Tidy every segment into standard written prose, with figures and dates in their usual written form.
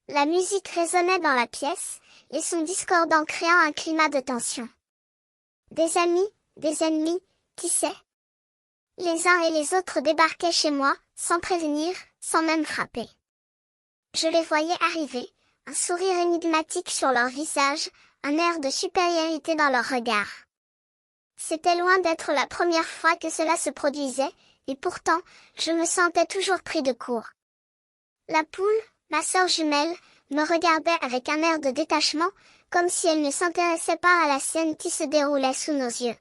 La musique résonnait dans la pièce, les sons discordants créant un climat de tension. Des amis, des ennemis, qui sait? Les uns et les autres débarquaient chez moi, sans prévenir, sans même frapper. Je les voyais arriver, un sourire énigmatique sur leur visage, un air de supériorité dans leur regard. C'était loin d'être la première fois que cela se produisait, et pourtant, je me sentais toujours pris de court. La poule, ma sœur jumelle, me regardait avec un air de détachement, comme si elle ne s'intéressait pas à la scène qui se déroulait sous nos yeux.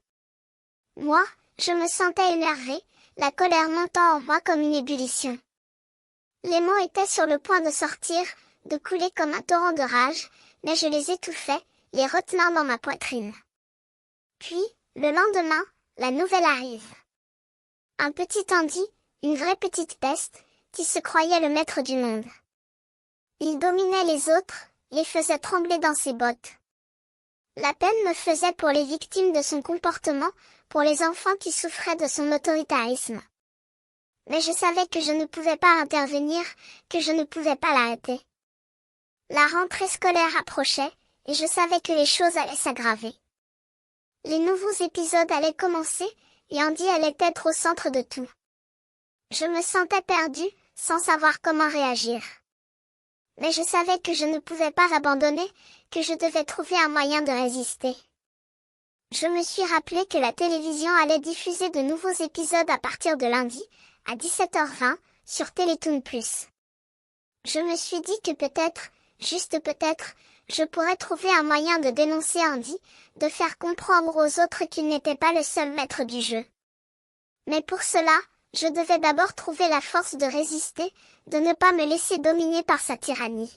Moi, je me sentais énervée, la colère montant en moi comme une ébullition. Les mots étaient sur le point de sortir, de couler comme un torrent de rage, mais je les étouffais, les retenant dans ma poitrine. Puis, le lendemain, la nouvelle arrive. Un petit Andy, une vraie petite peste, qui se croyait le maître du monde. Il dominait les autres, les faisait trembler dans ses bottes. La peine me faisait pour les victimes de son comportement, pour les enfants qui souffraient de son autoritarisme. Mais je savais que je ne pouvais pas intervenir, que je ne pouvais pas l'arrêter. La rentrée scolaire approchait, et je savais que les choses allaient s'aggraver. Les nouveaux épisodes allaient commencer, et Andy allait être au centre de tout. Je me sentais perdue, sans savoir comment réagir. Mais je savais que je ne pouvais pas abandonner, que je devais trouver un moyen de résister. Je me suis rappelé que la télévision allait diffuser de nouveaux épisodes à partir de lundi, à 17h20, sur Télétoon+. Je me suis dit que peut-être, juste peut-être, je pourrais trouver un moyen de dénoncer Andy, de faire comprendre aux autres qu'il n'était pas le seul maître du jeu. Mais pour cela, je devais d'abord trouver la force de résister, de ne pas me laisser dominer par sa tyrannie.